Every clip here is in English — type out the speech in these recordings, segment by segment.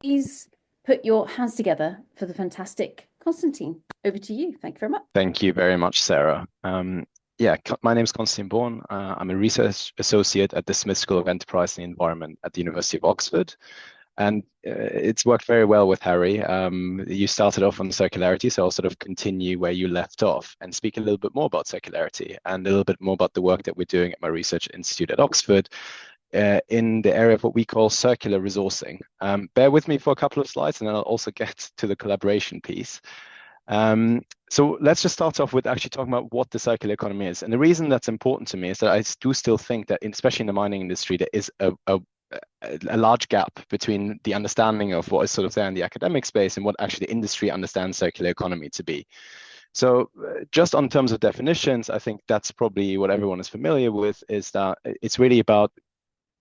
Please put your hands together for the fantastic Konstantin. Over to you. Thank you very much. Thank you very much, Sarah. My name is Konstantin Born. I'm a research associate at the Smith School of Enterprise and Environment at the University of Oxford. And it's worked very well with Harry. You started off on circularity, so I'll sort of continue where you left off and speak a little bit more about circularity and a little bit more about the work that we're doing at my research institute at Oxford in the area of what we call circular resourcing. Bear with me for a couple of slides, and then I'll also get to the collaboration piece. So let's just start off with actually talking about what the circular economy is. And the reason that's important to me is that I do still think that, especially in the mining industry, there is a large gap between the understanding of what is sort of there in the academic space and what actually the industry understands circular economy to be. So just on terms of definitions, I think that's probably what everyone is familiar with, is that it's really about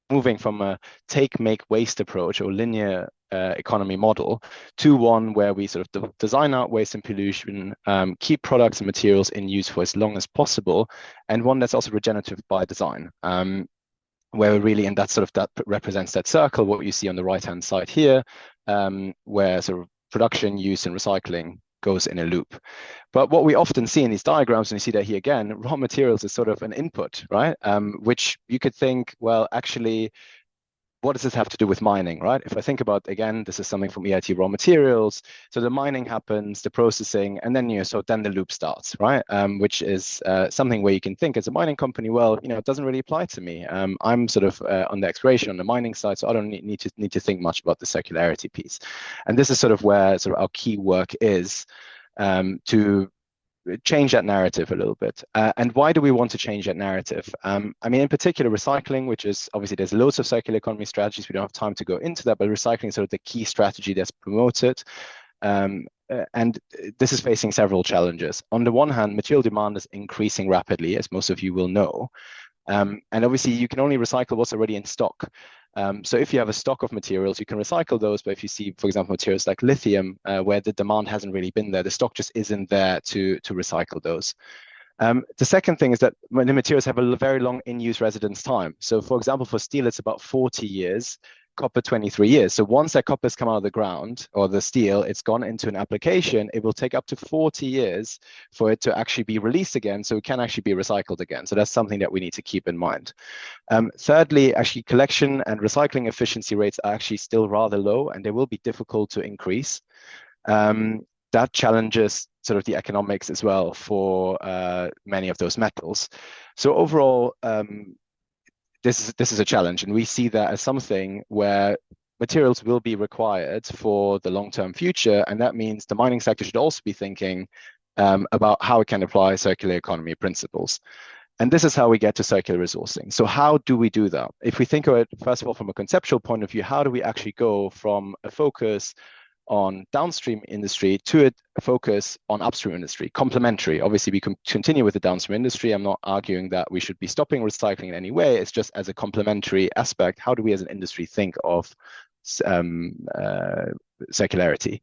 moving from a take, make, waste approach or linear economy model to one where we sort of design out waste and pollution, keep products and materials in use for as long as possible, and one that's also regenerative by design. Where we're really, and that represents that circle, what you see on the right-hand side here, where sort of production, use, and recycling goes in a loop. But what we often see in these diagrams, and you see that here again, raw materials is sort of an input, right? Which you could think, well, actually, what does this have to do with mining, right? If I think about, again, this is something from EIT raw materials. So the mining happens, the processing, and then, then the loop starts, right? Which is something where you can think as a mining company, well, it doesn't really apply to me. I'm sort of on the exploration, on the mining side, so I don't need to think much about the circularity piece. And this is sort of where sort of our key work is to change that narrative a little bit. And why do we want to change that narrative? I mean, in particular, recycling, which is obviously there's loads of circular economy strategies. We don't have time to go into that, but recycling is sort of the key strategy that's promoted. And this is facing several challenges. On the one hand, material demand is increasing rapidly, as most of you will know. And obviously, you can only recycle what's already in stock. So if you have a stock of materials, you can recycle those. But if you see, for example, materials like lithium, where the demand hasn't really been there, the stock just isn't there to recycle those. The second thing is that when the materials have a very long in-use residence time. So for example, for steel, it's about 40 years, copper 23 years. So once that copper has come out of the ground, or the steel, it's gone into an application, it will take up to 40 years for it to actually be released again, so it can actually be recycled again. So that's something that we need to keep in mind. Thirdly, actually collection and recycling efficiency rates are actually still rather low, and they will be difficult to increase. That challenges sort of the economics as well for many of those metals. So overall, this is a challenge, and we see that as something where materials will be required for the long-term future, and that means the mining sector should also be thinking about how it can apply circular economy principles. And this is how we get to circular resourcing. So how do we do that? If we think of it, first of all, from a conceptual point of view, how do we actually go from a focus on downstream industry to a focus on upstream industry, complementary? Obviously, we can continue with the downstream industry. I'm not arguing that we should be stopping recycling in any way. It's just as a complementary aspect, how do we as an industry think of circularity?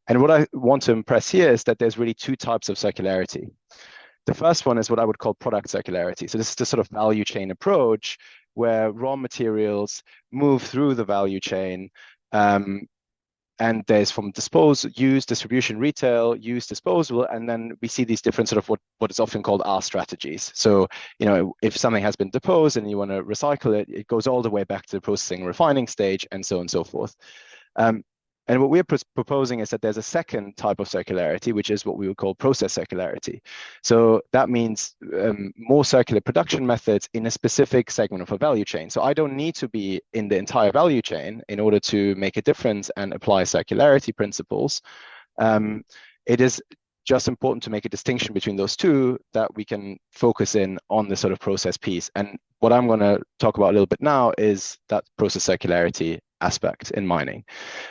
And what I want to impress here is that there's really two types of circularity. The first one is what I would call product circularity. So this is the sort of value chain approach where raw materials move through the value chain. And there's from dispose, use, distribution, retail, use, disposal, and then we see these different sort of what is often called R strategies. So, if something has been deposed and you want to recycle it, it goes all the way back to the processing and refining stage, and so on and so forth. And what we're proposing is that there's a second type of circularity, which is what we would call process circularity. So that means more circular production methods in a specific segment of a value chain. So I don't need to be in the entire value chain in order to make a difference and apply circularity principles. It is just important to make a distinction between those two, that we can focus in on the sort of process piece. And what I'm going to talk about a little bit now is that process circularity aspect in mining.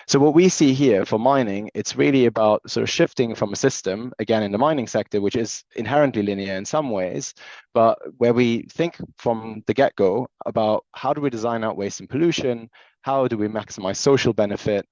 So what we see here for mining, it's really about sort of shifting from a system, again, in the mining sector, which is inherently linear in some ways, but where we think from the get-go about how do we design out waste and pollution, how do we maximize social benefit,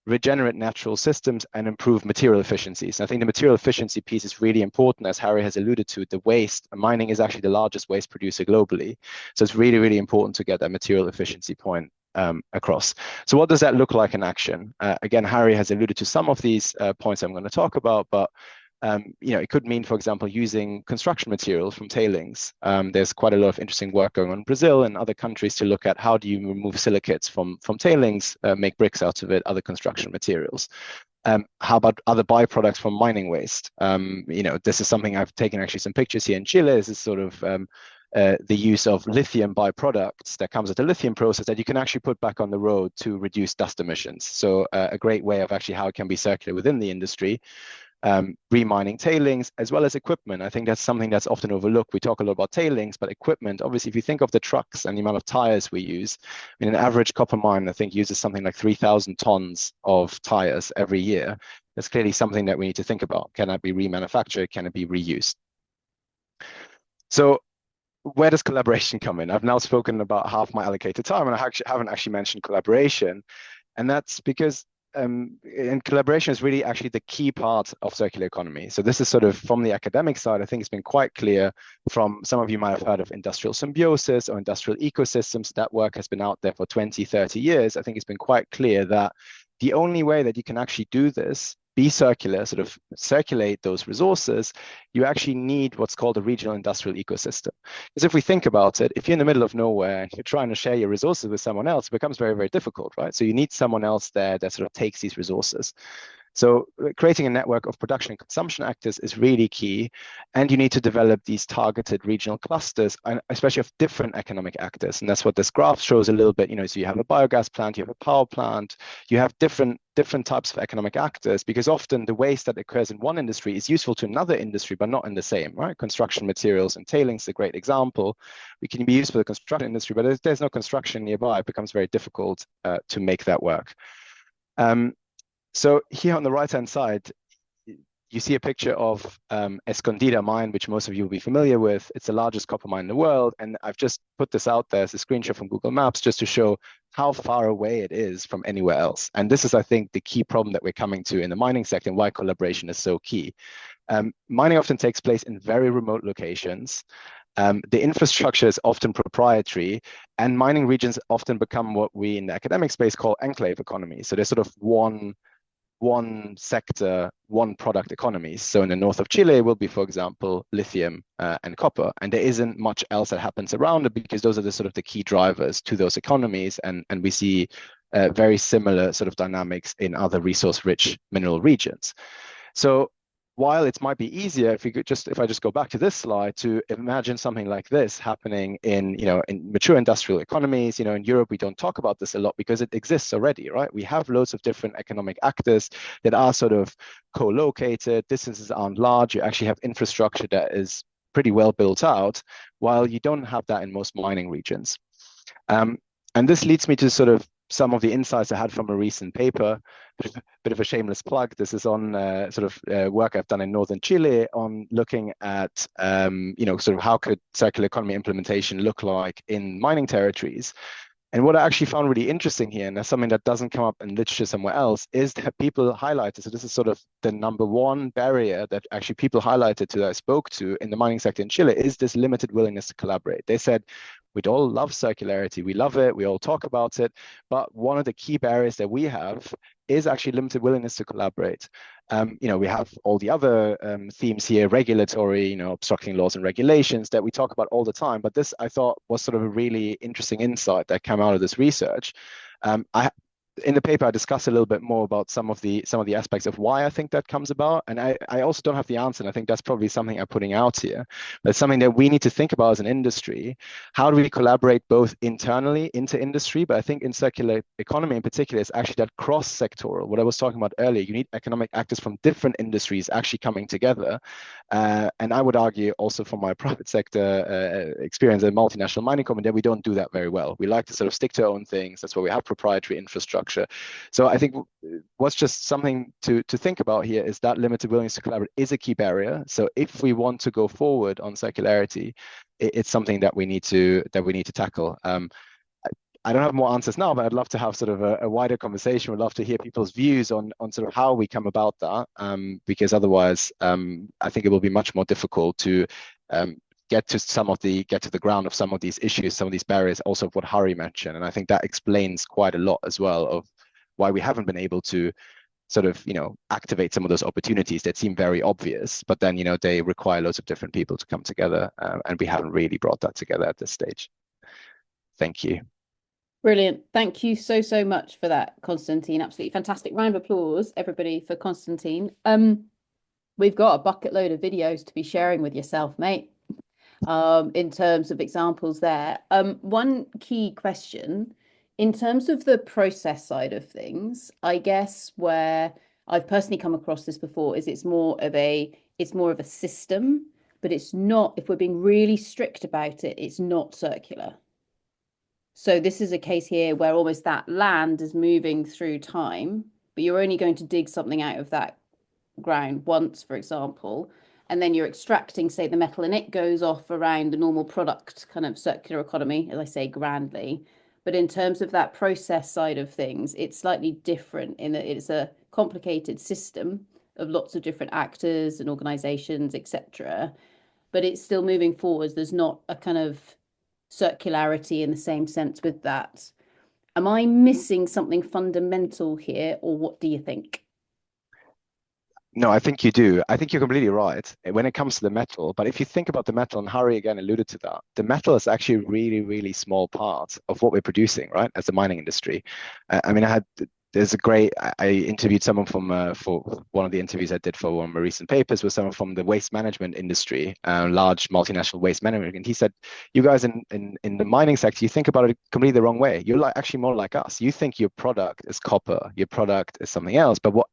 regenerate natural systems, and improve material efficiencies. And I think the material efficiency piece is really important, as Harry has alluded to. The waste, mining is actually the largest waste producer globally. So it's really, really important to get that material efficiency point across. So what does that look like in action? Again, Harry has alluded to some of these points I'm going to talk about, but it could mean, for example, using construction materials from tailings. There's quite a lot of interesting work going on in Brazil and other countries to look at how do you remove silicates from tailings, make bricks out of it, other construction materials. How about other byproducts from mining waste? This is something I've taken actually some pictures here in Chile. This is sort of the use of lithium byproducts that comes at the lithium process that you can actually put back on the road to reduce dust emissions. So a great way of actually how it can be circular within the industry. Remining tailings as well as equipment. I think that's something that's often overlooked. We talk a lot about tailings, but equipment, obviously, if you think of the trucks and the amount of tires we use, I mean, an average copper mine, I think, uses something like 3,000 tons of tires every year. That's clearly something that we need to think about. Can that be remanufactured? Can it be reused? So where does collaboration come in? I've now spoken about half my allocated time, and I haven't actually mentioned collaboration. And that's because and collaboration is really actually the key part of circular economy. So this is sort of from the academic side, I think it's been quite clear from some of you might have heard of industrial symbiosis or industrial ecosystems. That work has been out there for 20, 30 years. I think it's been quite clear that the only way that you can actually do this, be circular, sort of circulate those resources, you actually need what's called a regional industrial ecosystem. Because if we think about it, if you're in the middle of nowhere and you're trying to share your resources with someone else, it becomes very, very difficult, right? So you need someone else there that sort of takes these resources. So creating a network of production and consumption actors is really key. And you need to develop these targeted regional clusters, especially of different economic actors. And that's what this graph shows a little bit. So you have a biogas plant, you have a power plant, you have different types of economic actors, because often the waste that occurs in one industry is useful to another industry, but not in the same, right? Construction materials and tailings is a great example. We can be used for the construction industry, but if there's no construction nearby, it becomes very difficult to make that work. So here on the right-hand side, you see a picture of Escondida mine, which most of you will be familiar with. It's the largest copper mine in the world. And I've just put this out there as a screenshot from Google Maps just to show how far away it is from anywhere else. And this is, I think, the key problem that we're coming to in the mining sector and why collaboration is so key. Mining often takes place in very remote locations. The infrastructure is often proprietary, and mining regions often become what we in the academic space call enclave economies. So there's sort of one sector, one product economies. So in the north of Chile will be, for example, lithium and copper. And there isn't much else that happens around it because those are the sort of the key drivers to those economies. And we see very similar sort of dynamics in other resource-rich mineral regions. So while it might be easier if I just go back to this slide to imagine something like this happening in mature industrial economies, in Europe, we don't talk about this a lot because it exists already, right? We have loads of different economic actors that are sort of co-located. Distances aren't large. You actually have infrastructure that is pretty well built out, while you don't have that in most mining regions. And this leads me to sort of some of the insights I had from a recent paper. Bit of a shameless plug. This is on work I've done in northern Chile on looking at sort of how could circular economy implementation look like in mining territories. And what I actually found really interesting here, and that's something that doesn't come up in literature somewhere else, is that people highlighted, so this is sort of the number one barrier that actually people highlighted that I spoke to in the mining sector in Chile, is this limited willingness to collaborate. They said, we'd all love circularity, we love it, we all talk about it, but one of the key barriers that we have is actually limited willingness to collaborate. We have all the other themes here, regulatory, obstructing laws and regulations that we talk about all the time. But this, I thought, was sort of a really interesting insight that came out of this research. In the paper, I discuss a little bit more about some of the aspects of why I think that comes about. And I also don't have the answer. And I think that's probably something I'm putting out here. But it's something that we need to think about as an industry. How do we collaborate both internally into industry? But I think in circular economy in particular, it's actually that cross-sectoral, what I was talking about earlier. You need economic actors from different industries actually coming together. And I would argue also from my private sector experience in multinational mining company that we don't do that very well. We like to sort of stick to our own things. That's why we have proprietary infrastructure. So I think what's just something to think about here is that limited willingness to collaborate is a key barrier. So if we want to go forward on circularity, it's something that we need to tackle. I don't have more answers now, but I'd love to have sort of a wider conversation. We'd love to hear people's views on sort of how we come about that, because otherwise, I think it will be much more difficult to get to the ground of some of these issues, some of these barriers, also what Hari mentioned. And I think that explains quite a lot as well of why we haven't been able to sort of, activate some of those opportunities that seem very obvious, but then, they require loads of different people to come together. And we haven't really brought that together at this stage. Thank you. Brilliant. Thank you so, so much for that, Konstantin. Absolutely fantastic. Round of applause, everybody, for Konstantin. We've got a bucket load of videos to be sharing with yourself, mate, in terms of examples there. One key question, in terms of the process side of things, I guess where I've personally come across this before is it's more of a system, but it's not, if we're being really strict about it, it's not circular. So this is a case here where almost that land is moving through time, but you're only going to dig something out of that ground once, for example, and then you're extracting, say, the metal, and it goes off around the normal product kind of circular economy, as I say grandly. But in terms of that process side of things, it's slightly different in that it's a complicated system of lots of different actors and organizations, etc. But it's still moving forwards. There's not a kind of circularity in the same sense with that. Am I missing something fundamental here, or what do you think? No, I think you do. I think you're completely right when it comes to the metal. But if you think about the metal, and Hari again alluded to that, the metal is actually a really, really small part of what we're producing, right? As the mining industry. I mean, I interviewed someone from, for one of the interviews I did for one of my recent papers was someone from the waste management industry, large multinational waste management. And he said, you guys in the mining sector, you think about it completely the wrong way. You're actually more like us. You think your product is copper, your product is something else. But what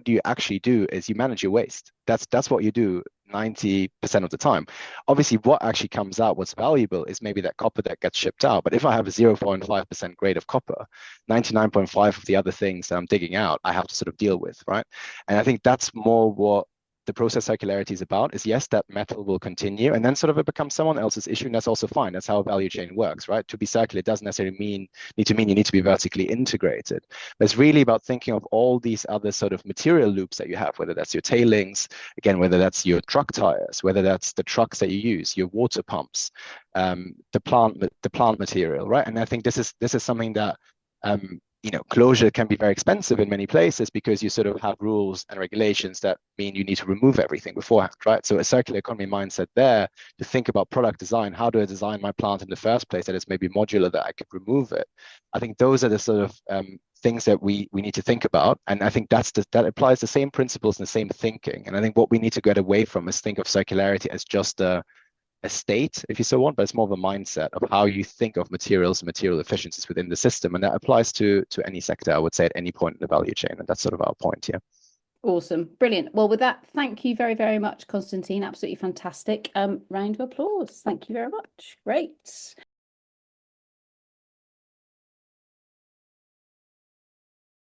do you actually do is you manage your waste. That's what you do 90% of the time. Obviously, what actually comes out, what's valuable is maybe that copper that gets shipped out. But if I have a 0.5% grade of copper, 99.5 of the other things that I'm digging out, I have to sort of deal with, right? And I think that's more what the process circularity is about, is yes, that metal will continue and then sort of it becomes someone else's issue, and that's also fine. That's how a value chain works, right? To be circular, it doesn't necessarily mean you need to be vertically integrated. But it's really about thinking of all these other sort of material loops that you have, whether that's your tailings, again, whether that's your truck tires, whether that's the trucks that you use, your water pumps, the plant material, right? And I think this is something that closure can be very expensive in many places because you sort of have rules and regulations that mean you need to remove everything beforehand, right? So a circular economy mindset there to think about product design. How do I design my plant in the first place that is maybe modular, that I could remove it? I think those are the sort of things that we need to think about. And I think that applies the same principles and the same thinking. And I think what we need to get away from is think of circularity as just a state, if you so want, but it's more of a mindset of how you think of materials and material efficiencies within the system. And that applies to any sector, I would say, at any point in the value chain. And that's sort of our point here. Awesome. Brilliant. Well, with that, thank you very, very much, Konstantin. Absolutely fantastic. Round of applause. Thank you very much. Great.